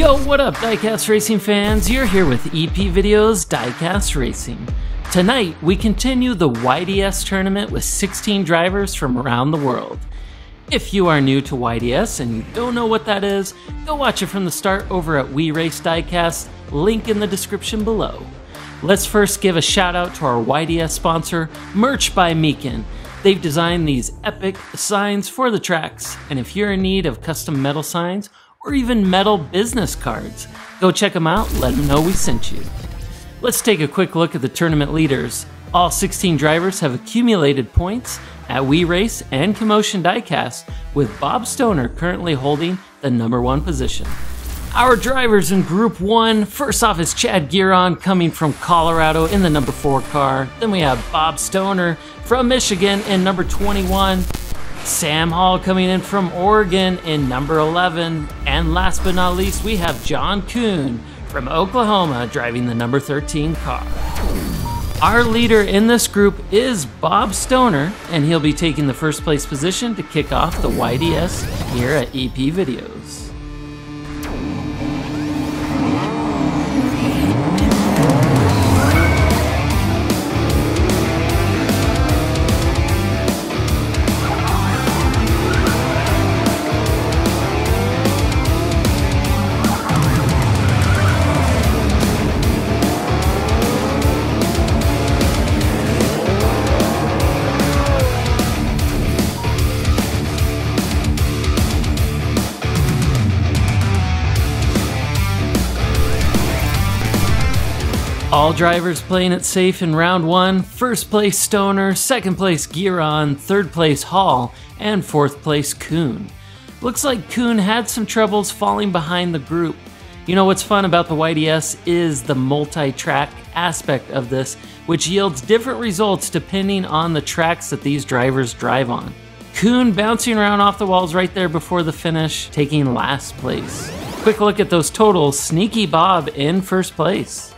Yo, what up, Diecast Racing fans? You're here with EP Videos Diecast Racing. Tonight, we continue the YDS tournament with 16 drivers from around the world. If you are new to YDS and you don't know what that is, go watch it from the start over at We Race Diecast, link in the description below. Let's first give a shout out to our YDS sponsor, Merch by Meekin. They've designed these epic signs for the tracks, and if you're in need of custom metal signs or even metal business cards, go check them out, let them know we sent you. Let's take a quick look at the tournament leaders. All 16 drivers have accumulated points at We Race and Commotion Diecast, with Bob Stoner currently holding the #1 position. Our drivers in Group 1, first off is Chad Giron coming from Colorado in the #4 car. Then we have Bob Stoner from Michigan in #21. Sam Hall coming in from Oregon in #11. And last but not least, we have John Kuhn from Oklahoma driving the #13 car. Our leader in this group is Bob Stoner, and he'll be taking the first place position to kick off the YDS here at EP Videos. All drivers playing it safe in round 1. First place Stoner, second place Giron, third place Hall, and fourth place Kuhn. Looks like Kuhn had some troubles falling behind the group. You know what's fun about the YDS is the multi-track aspect of this, which yields different results depending on the tracks that these drivers drive on. Kuhn bouncing around off the walls right there before the finish, taking last place. Quick look at those totals. Sneaky Bob in first place.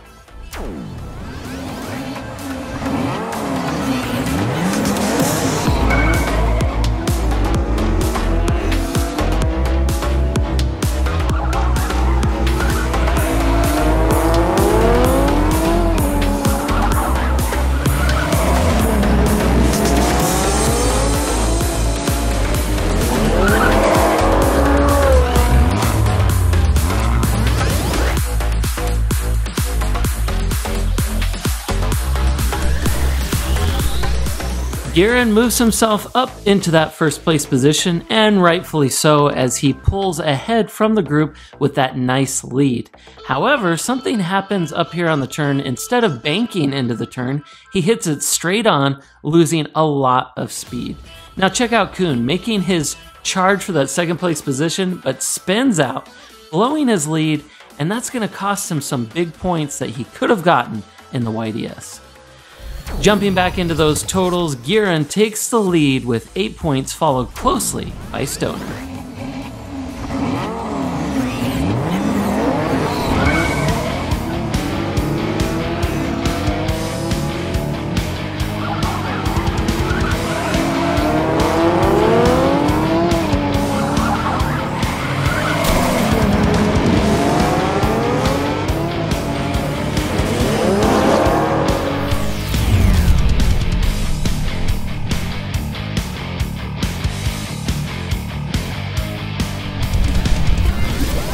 Giron moves himself up into that first place position, and rightfully so, as he pulls ahead from the group with that nice lead. However, something happens up here on the turn. Instead of banking into the turn, he hits it straight on, losing a lot of speed. Now check out Kuhn making his charge for that second place position, but spins out, blowing his lead, and that's going to cost him some big points that he could have gotten in the YDS. Jumping back into those totals, Giron takes the lead with 8 points, followed closely by Stoner.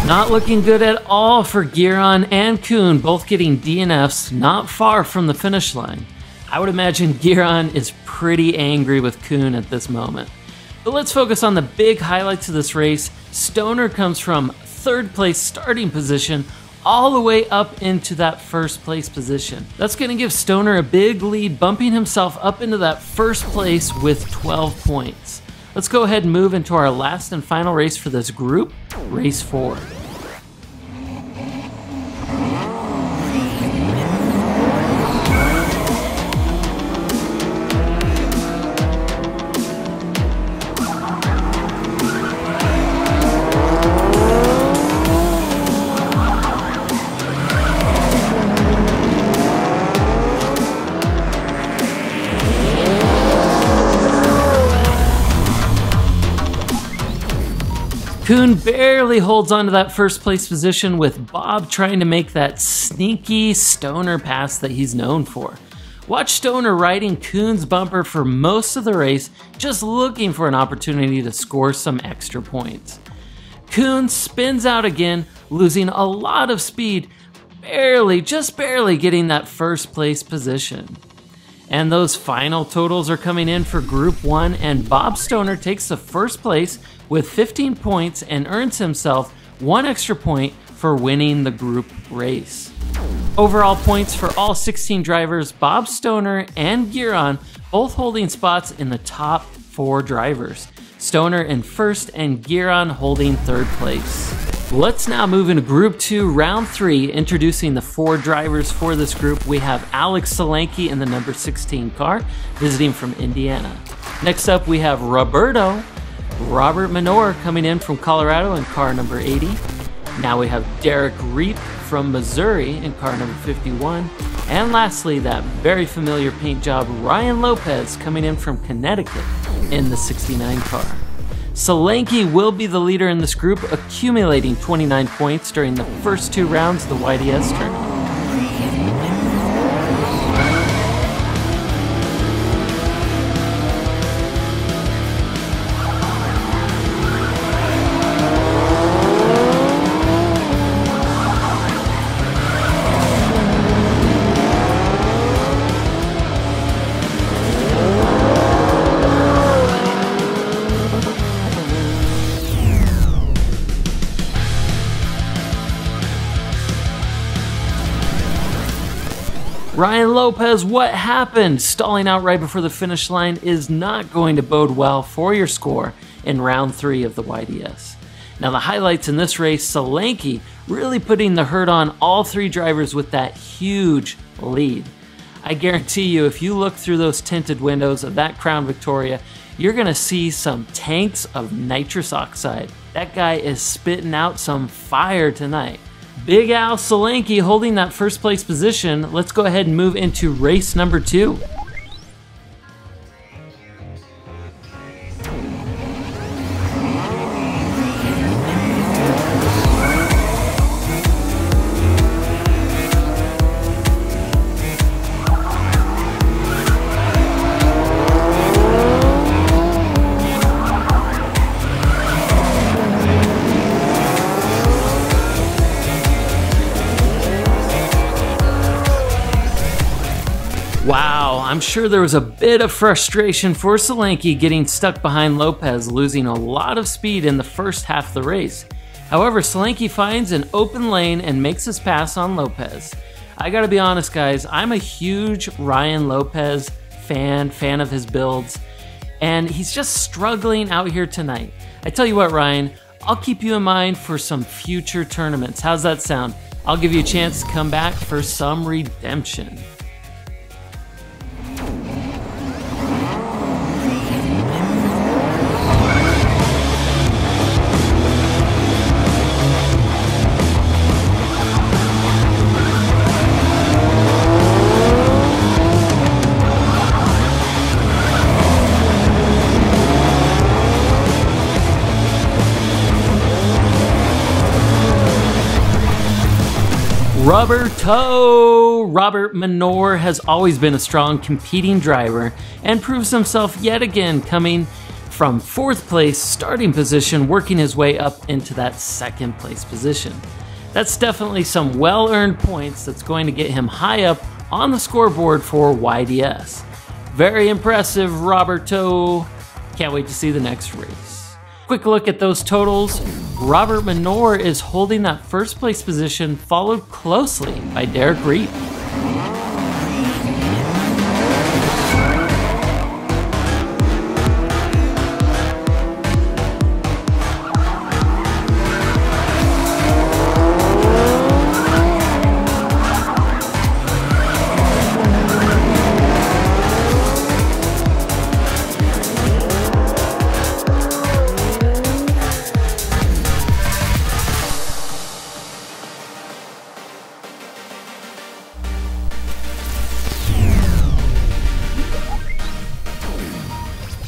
Not looking good at all for Giron and Kuhn, both getting DNFs not far from the finish line. I would imagine Giron is pretty angry with Kuhn at this moment. But let's focus on the big highlights of this race. Stoner comes from third place starting position all the way up into that first place position. That's going to give Stoner a big lead, bumping himself up into that first place with 12 points. Let's go ahead and move into our last and final race for this group, Race 4. Kuhn barely holds on to that first place position, with Bob trying to make that sneaky Stoner pass that he's known for. Watch Stoner riding Kuhn's bumper for most of the race, just looking for an opportunity to score some extra points. Kuhn spins out again, losing a lot of speed, just barely getting that first place position. And those final totals are coming in for Group 1, and Bob Stoner takes the first place with 15 points and earns himself 1 extra point for winning the group race. Overall points for all 16 drivers, Bob Stoner and Giron both holding spots in the top 4 drivers. Stoner in first and Giron holding third place. Let's now move into Group 2, Round 3. Introducing the 4 drivers for this group, we have Alex Solanki in the number 16 car, visiting from Indiana. Next up, we have Robert Minor coming in from Colorado in car number 80. Now we have Derek Reep from Missouri in car number 51. And lastly, that very familiar paint job, Ryan Lopez, coming in from Connecticut in the 69 car. Solanki will be the leader in this group, accumulating 29 points during the first 2 rounds of the YDS tournament. Ryan Lopez, what happened? Stalling out right before the finish line is not going to bode well for your score in round 3 of the YDS. Now the highlights in this race, Solanki really putting the hurt on all 3 drivers with that huge lead. I guarantee you, if you look through those tinted windows of that Crown Victoria, you're gonna see some tanks of nitrous oxide. That guy is spitting out some fire tonight. Big Al Solanki holding that first place position. Let's go ahead and move into race number 2. Wow, I'm sure there was a bit of frustration for Solanki getting stuck behind Lopez, losing a lot of speed in the first half of the race. However, Solanki finds an open lane and makes his pass on Lopez. I gotta be honest guys, I'm a huge Ryan Lopez fan of his builds, and he's just struggling out here tonight. I tell you what, Ryan, I'll keep you in mind for some future tournaments. How's that sound? I'll give you a chance to come back for some redemption. Robert Minor has always been a strong competing driver and proves himself yet again, coming from 4th place starting position, working his way up into that 2nd place position. That's definitely some well-earned points that's going to get him high up on the scoreboard for YDS. Very impressive, Roberto. Can't wait to see the next race. Quick look at those totals. Robert Minor is holding that 1st place position, followed closely by Derek Reep.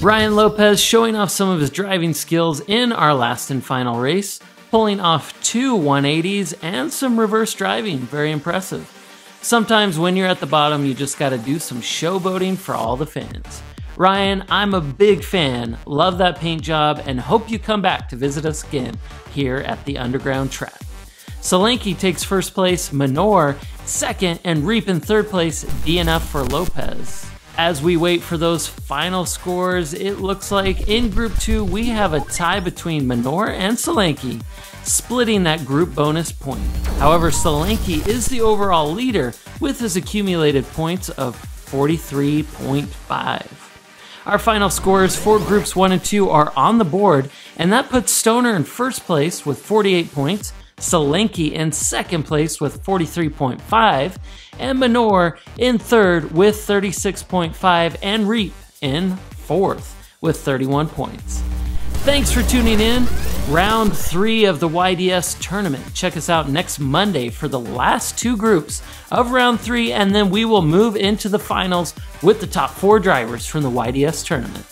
Ryan Lopez showing off some of his driving skills in our last and final race, pulling off 2 180s and some reverse driving, very impressive. Sometimes when you're at the bottom, you just gotta do some showboating for all the fans. Ryan, I'm a big fan, love that paint job, and hope you come back to visit us again here at the Underground track. Solanke takes first place, Manor second, and Reap in third place, DNF for Lopez. As we wait for those final scores, it looks like in Group 2 we have a tie between Manor and Solanke, splitting that group bonus point. However, Solanke is the overall leader with his accumulated points of 43.5. Our final scores for Groups 1 and 2 are on the board, and that puts Stoner in first place with 48 points, Solanke in second place with 43.5, and Manor in third with 36.5, and Reap in fourth with 31 points. Thanks for tuning in. Round 3 of the YDS tournament. Check us out next Monday for the last 2 groups of round 3, and then we will move into the finals with the top 4 drivers from the YDS tournament.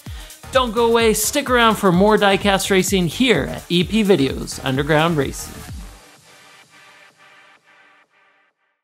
Don't go away, stick around for more diecast racing here at EP Videos Underground Racing.